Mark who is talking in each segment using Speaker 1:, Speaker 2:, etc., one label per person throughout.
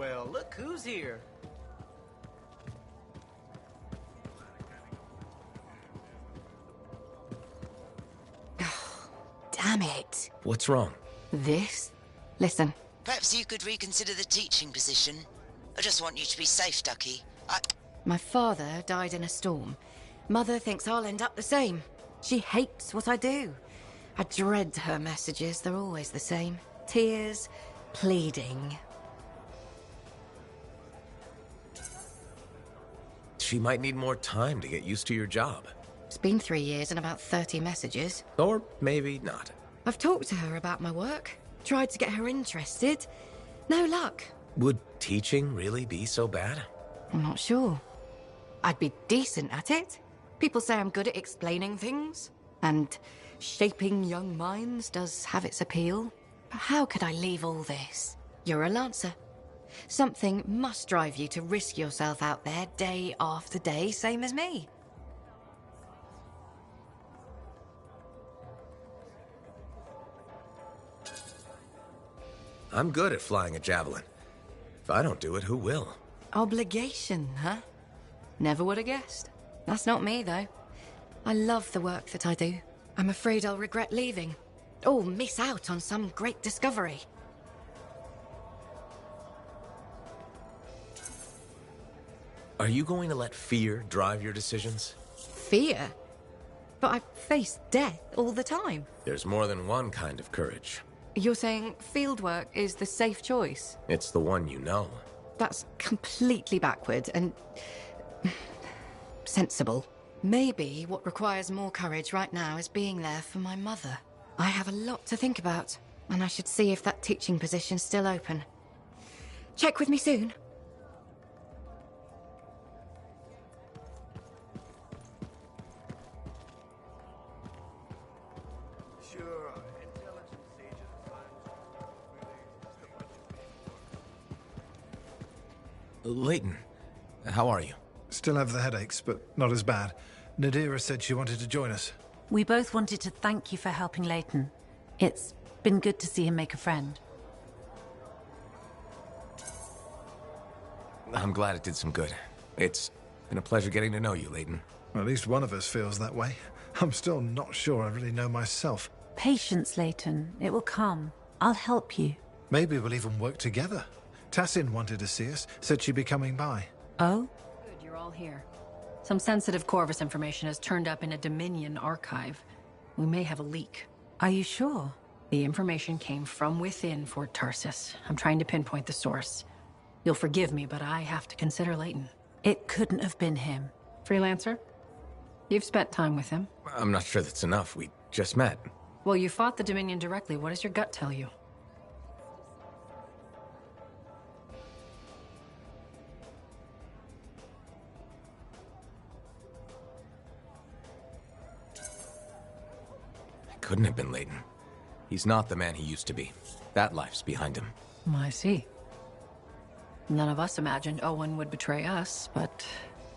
Speaker 1: Well, look who's here.
Speaker 2: Damn it.
Speaker 3: What's wrong?
Speaker 2: This? Listen.
Speaker 4: Perhaps you could reconsider the teaching position. I just want you to be safe, Ducky.
Speaker 2: My father died in a storm. Mother thinks I'll end up the same. She hates what I do. I dread her messages. They're always the same. Tears, pleading.
Speaker 3: She might need more time to get used to your job.
Speaker 2: It's been 3 years and about 30 messages.
Speaker 3: Or maybe not.
Speaker 2: I've talked to her about my work. Tried to get her interested. No luck.
Speaker 3: Would teaching really be so bad?
Speaker 2: I'm not sure. I'd be decent at it. People say I'm good at explaining things. And shaping young minds does have its appeal. But how could I leave all this? You're a Lancer. Something must drive you to risk yourself out there day after day, same as me.
Speaker 3: I'm good at flying a javelin. If I don't do it, who will?
Speaker 2: Obligation, huh? Never would have guessed. That's not me, though. I love the work that I do. I'm afraid I'll regret leaving. Or miss out on some great discovery.
Speaker 3: Are you going to let fear drive your decisions?
Speaker 2: Fear? But I face death all the time.
Speaker 3: There's more than one kind of courage.
Speaker 2: You're saying fieldwork is the safe choice?
Speaker 3: It's the one you know.
Speaker 2: That's completely backward and sensible. Maybe what requires more courage right now is being there for my mother. I have a lot to think about, and I should see if that teaching position's still open. Check with me soon.
Speaker 3: Leighton, how are you?
Speaker 5: Still have the headaches, but not as bad. Nadira said she wanted to join us.
Speaker 6: We both wanted to thank you for helping Leighton. It's been good to see him make a friend.
Speaker 3: I'm glad it did some good. It's been a pleasure getting to know you, Leighton.
Speaker 5: At least one of us feels that way. I'm still not sure I really know myself.
Speaker 6: Patience, Leighton. It will come. I'll help you.
Speaker 5: Maybe we'll even work together. Tassin wanted to see us, said she'd be coming by.
Speaker 6: Oh?
Speaker 7: Good, you're all here. Some sensitive Corvus information has turned up in a Dominion archive. We may have a leak.
Speaker 6: Are you sure?
Speaker 7: The information came from within Fort Tarsis. I'm trying to pinpoint the source. You'll forgive me, but I have to consider Leighton.
Speaker 6: It couldn't have been him.
Speaker 7: Freelancer? You've spent time with him.
Speaker 3: I'm not sure that's enough. We just met.
Speaker 7: Well, you fought the Dominion directly. What does your gut tell you?
Speaker 3: Couldn't have been Leighton. He's not the man he used to be. That life's behind him.
Speaker 7: I see. None of us imagined Owen would betray us, but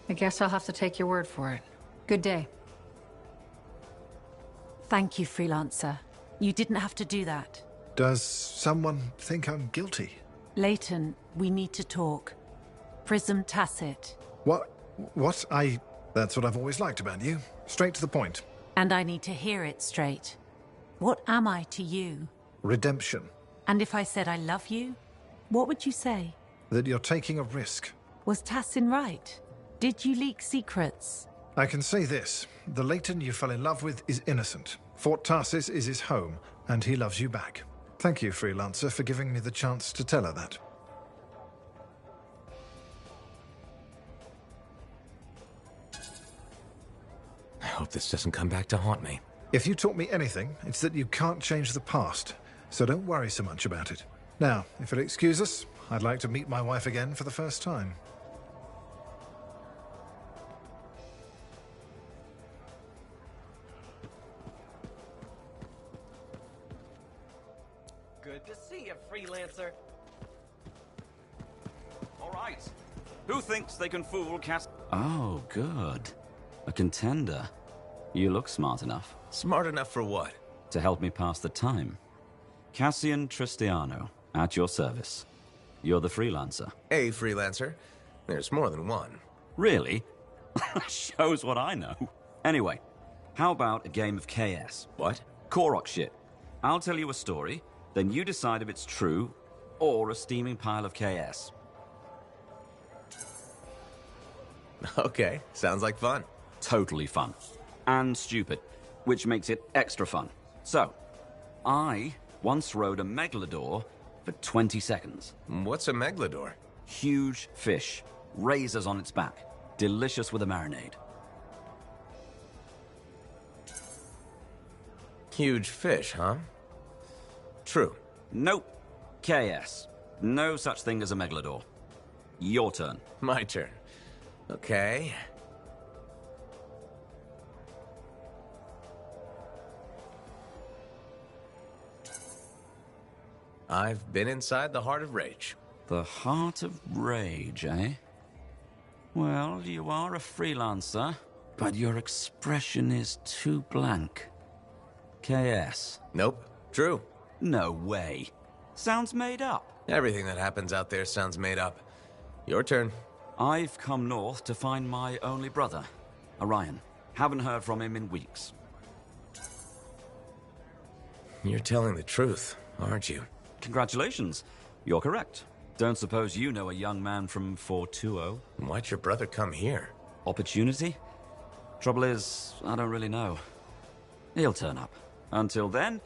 Speaker 7: I guess I'll have to take your word for it. Good day.
Speaker 6: Thank you, Freelancer. You didn't have to do that.
Speaker 5: Does someone think I'm guilty?
Speaker 6: Leighton, we need to talk. Prism tacit.
Speaker 5: What? That's what I've always liked about you. Straight to the point.
Speaker 6: And I need to hear it straight. What am I to you?
Speaker 5: Redemption.
Speaker 6: And if I said I love you, what would you say?
Speaker 5: That you're taking a risk.
Speaker 6: Was Tassin right? Did you leak secrets?
Speaker 5: I can say this. The Leighton you fell in love with is innocent. Fort Tarsis is his home, and he loves you back. Thank you, Freelancer, for giving me the chance to tell her that.
Speaker 3: I hope this doesn't come back to haunt me.
Speaker 5: If you taught me anything, it's that you can't change the past, so don't worry so much about it. Now, if you'll excuse us, I'd like to meet my wife again for the first time.
Speaker 1: Good to see you, Freelancer.
Speaker 8: All right. Who thinks they can fool Cass?
Speaker 9: Oh, good. A contender. You look smart enough.
Speaker 3: Smart enough for what?
Speaker 9: To help me pass the time. Cassian Tristiano, at your service. you're the freelancer.
Speaker 3: A freelancer. There's more than one.
Speaker 9: Really? Shows what I know. Anyway, how about a game of KS?
Speaker 3: What?
Speaker 9: Korok shit. I'll tell you a story, then you decide if it's true or a steaming pile of KS.
Speaker 3: Okay, sounds like fun.
Speaker 9: Totally fun. And stupid, which makes it extra fun. So, I once rode a megalodor for 20 seconds.
Speaker 3: What's a megalodor?
Speaker 9: Huge fish, razors on its back, delicious with a marinade.
Speaker 3: Huge fish, huh? True.
Speaker 9: Nope. KS. No such thing as a megalodor. Your turn.
Speaker 3: My turn. Okay. I've been inside the Heart of Rage.
Speaker 9: The Heart of Rage, eh? Well, you are a freelancer, but your expression is too blank. KS.
Speaker 3: Nope. True.
Speaker 9: No way. Sounds made up.
Speaker 3: Everything that happens out there sounds made up. Your turn.
Speaker 9: I've come north to find my only brother, Orion. Haven't heard from him in weeks.
Speaker 3: You're telling the truth, aren't you?
Speaker 9: Congratulations. You're correct. Don't suppose you know a young man from 420?
Speaker 3: Why'd your brother come here?
Speaker 9: Opportunity? Trouble is, I don't really know. He'll turn up. Until then,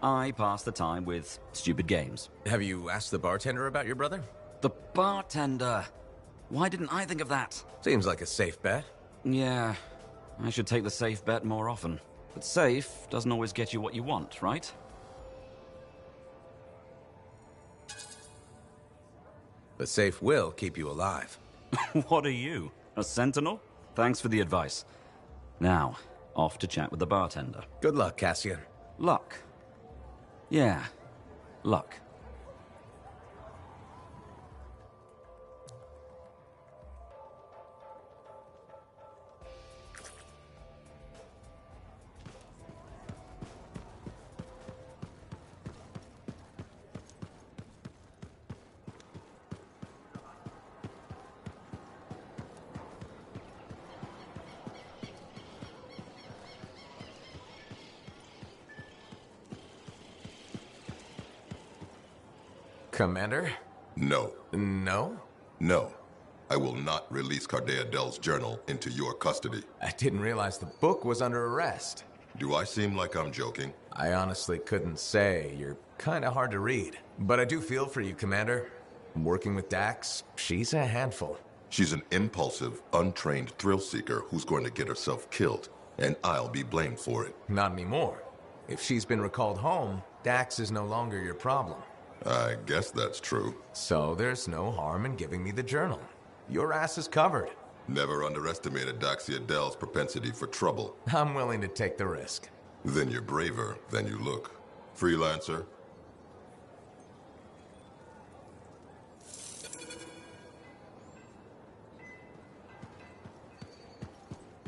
Speaker 9: I pass the time with stupid games.
Speaker 3: Have you asked the bartender about your brother?
Speaker 9: The bartender! Why didn't I think of that?
Speaker 3: Seems like a safe bet.
Speaker 9: Yeah, I should take the safe bet more often. But safe doesn't always get you what you want, right?
Speaker 3: The safe will keep you alive.
Speaker 9: What are you? A sentinel? Thanks for the advice. Now, off to chat with the bartender.
Speaker 3: Good luck, Cassian.
Speaker 9: Luck. Yeah, luck.
Speaker 3: Commander?
Speaker 10: No.
Speaker 3: No?
Speaker 10: No. I will not release Cardea Del's journal into your custody.
Speaker 3: I didn't realize the book was under arrest.
Speaker 10: Do I seem like I'm joking?
Speaker 3: I honestly couldn't say. You're kinda hard to read. But I do feel for you, Commander. Working with Dax, she's a handful.
Speaker 10: She's an impulsive, untrained thrill-seeker who's going to get herself killed, and I'll be blamed for it.
Speaker 3: Not anymore. If she's been recalled home, Dax is no longer your problem.
Speaker 10: I guess that's true.
Speaker 3: So there's no harm in giving me the journal. Your ass is covered.
Speaker 10: Never underestimated Daxia Del's propensity for trouble.
Speaker 3: I'm willing to take the risk.
Speaker 10: Then you're braver than you look. Freelancer?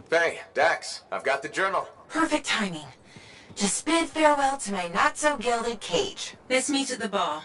Speaker 3: Faye, Dax, I've got the journal.
Speaker 11: Perfect timing. Just bid farewell to my not-so-gilded cage. Let's meet at the bar.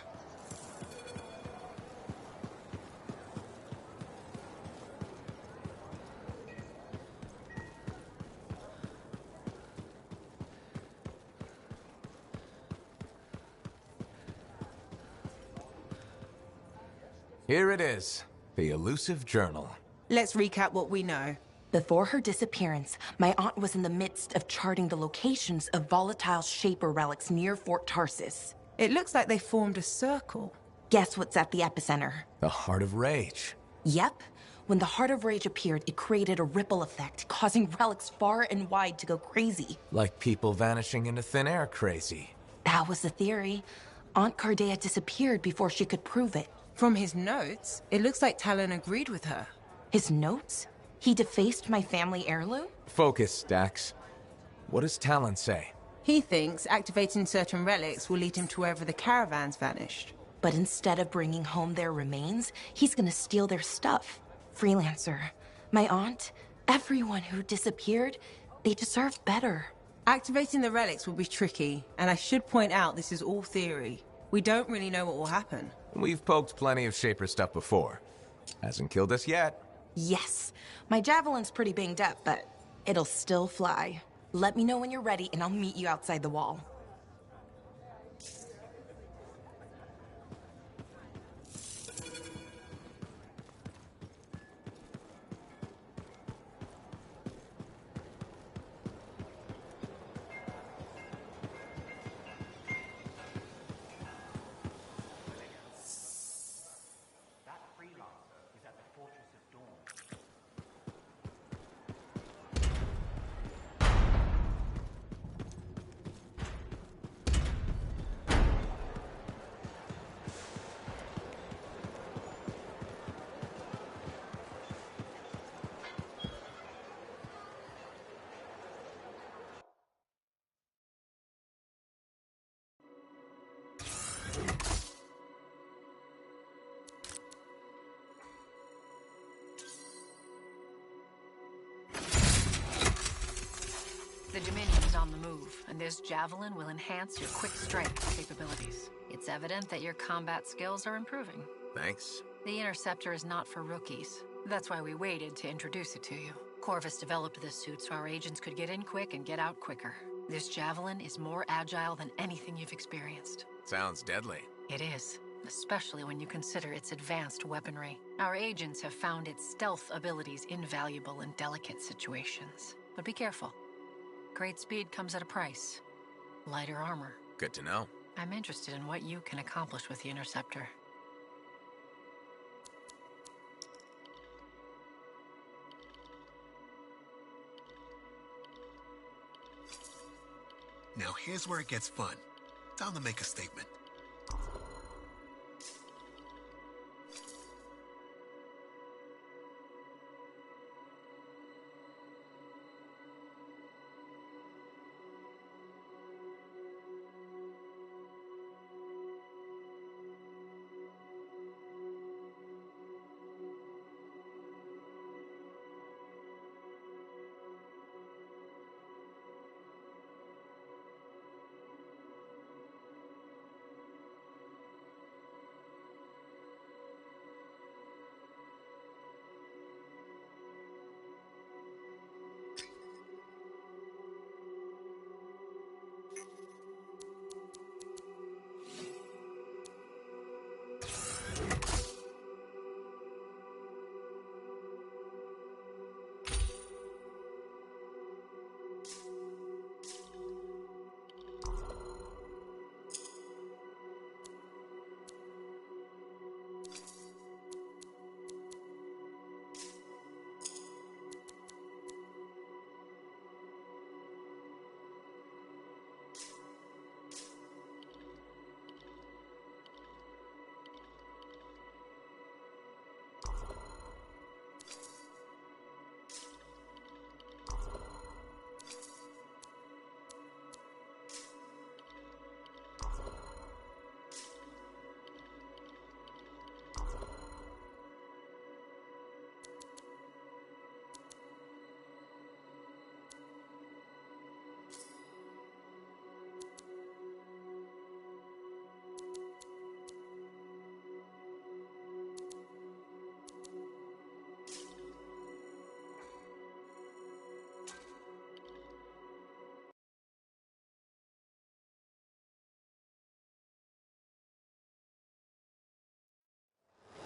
Speaker 3: Here it is, the elusive journal.
Speaker 12: Let's recap what we know.
Speaker 11: Before her disappearance, my aunt was in the midst of charting the locations of volatile Shaper relics near Fort Tarsis.
Speaker 12: It looks like they formed a circle.
Speaker 11: Guess what's at the epicenter?
Speaker 3: The Heart of Rage.
Speaker 11: Yep. When the Heart of Rage appeared, it created a ripple effect, causing relics far and wide to go crazy.
Speaker 3: Like people vanishing into thin air crazy.
Speaker 11: That was the theory. Aunt Cardea disappeared before she could prove it.
Speaker 12: From his notes, it looks like Talon agreed with her.
Speaker 11: His notes? He defaced my family heirloom?
Speaker 3: Focus, Dax. What does Talon say?
Speaker 12: He thinks activating certain relics will lead him to wherever the caravans vanished.
Speaker 11: But instead of bringing home their remains, he's gonna steal their stuff. Freelancer, my aunt, everyone who disappeared, they deserve better.
Speaker 12: Activating the relics will be tricky, and I should point out this is all theory. We don't really know what will happen.
Speaker 3: We've poked plenty of Shaper stuff before. Hasn't killed us yet.
Speaker 11: Yes. My javelin's pretty banged up, but it'll still fly. Let me know when you're ready, and I'll meet you outside the wall.
Speaker 7: The Dominion is on the move, and this javelin will enhance your quick strike capabilities. It's evident that your combat skills are improving.
Speaker 3: Thanks.
Speaker 7: The Interceptor is not for rookies. That's why we waited to introduce it to you. Corvus developed this suit so our agents could get in quick and get out quicker. This javelin is more agile than anything you've experienced.
Speaker 3: Sounds deadly.
Speaker 7: It is, especially when you consider its advanced weaponry. Our agents have found its stealth abilities invaluable in delicate situations. But be careful. Great speed comes at a price. Lighter armor.
Speaker 3: Good to know.
Speaker 7: I'm interested in what you can accomplish with the Interceptor.
Speaker 13: Now here's where it gets fun. Time to make a statement.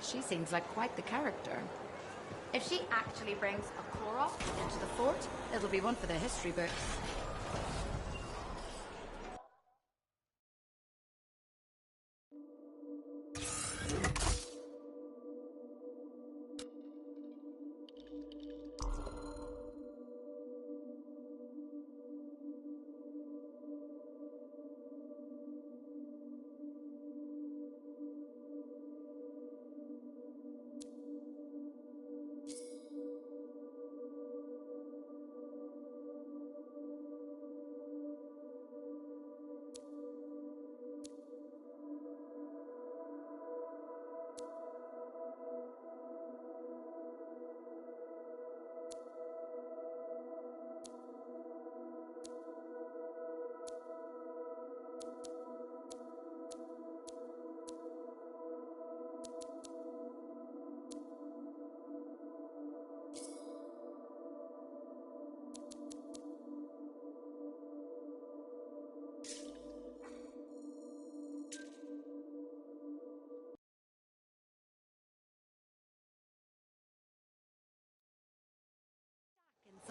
Speaker 2: She seems like quite the character. If she actually brings a Korok into the fort, it'll be one for the history books.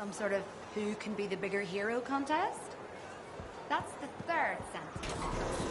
Speaker 14: Some sort of who can be the bigger hero contest? That's the third sentence.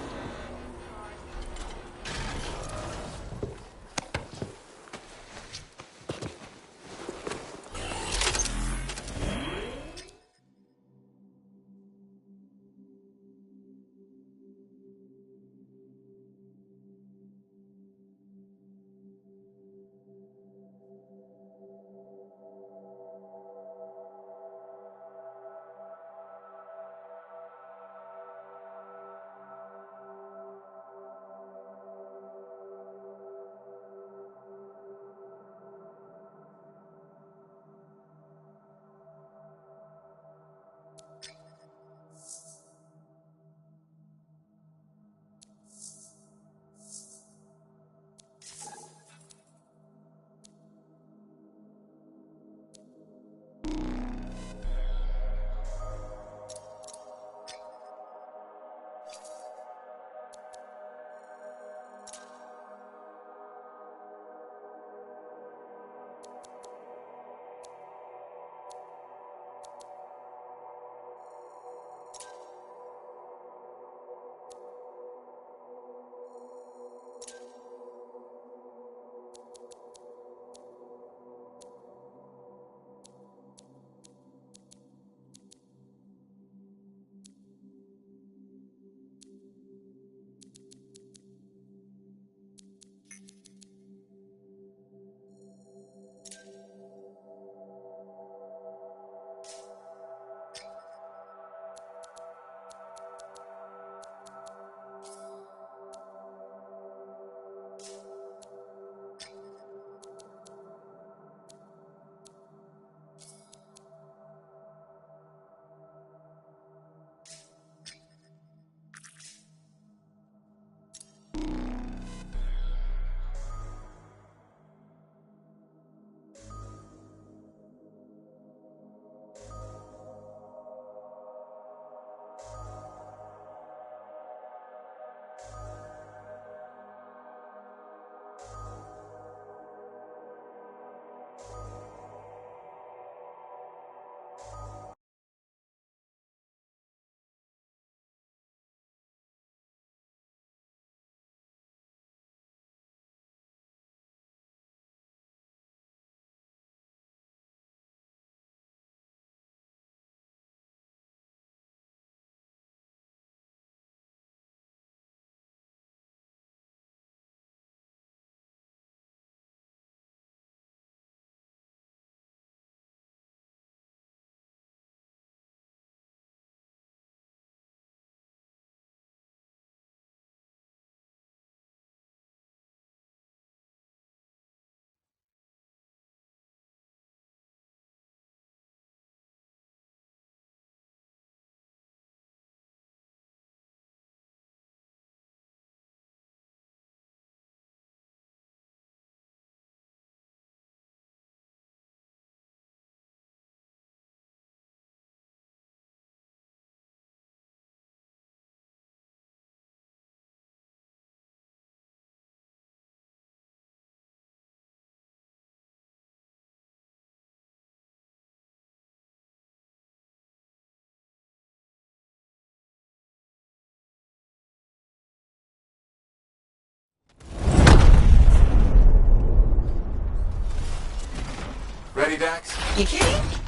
Speaker 3: Ready, Dax?
Speaker 4: You kidding?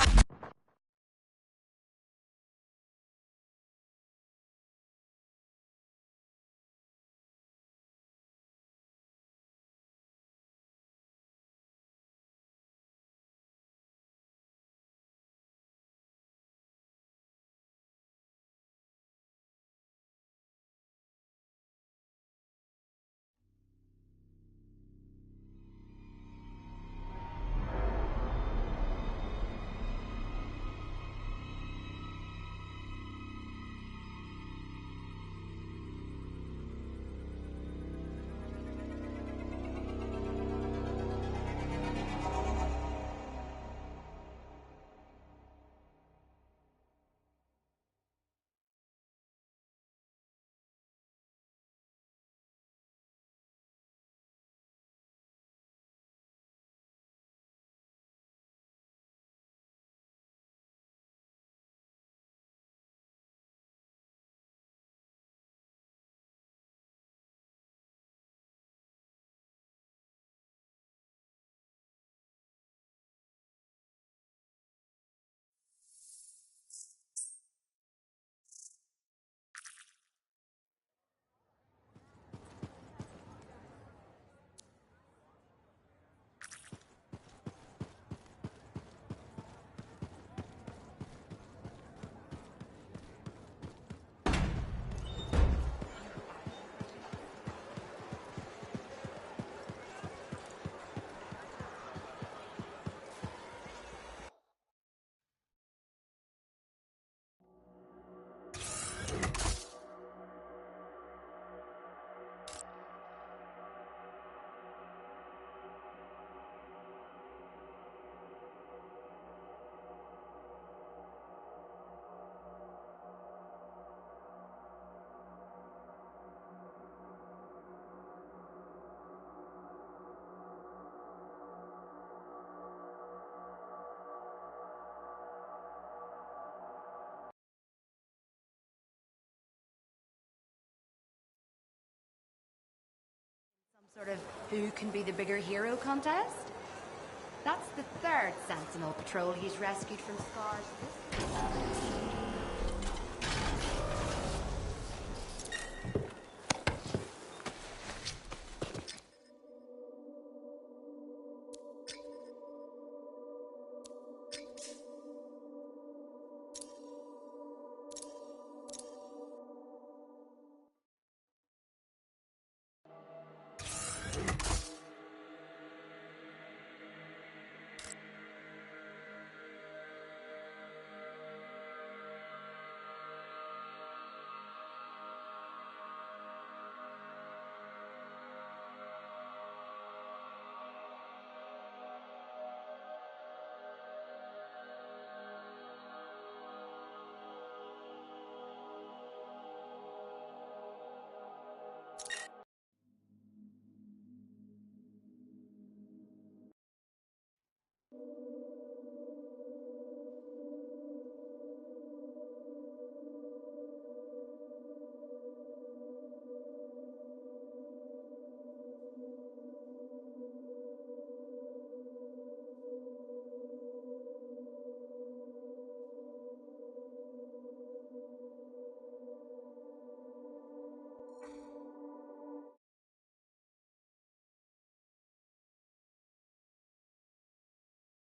Speaker 14: Sort of who can be the bigger hero contest? That's the third Sentinel patrol he's rescued from Scar's.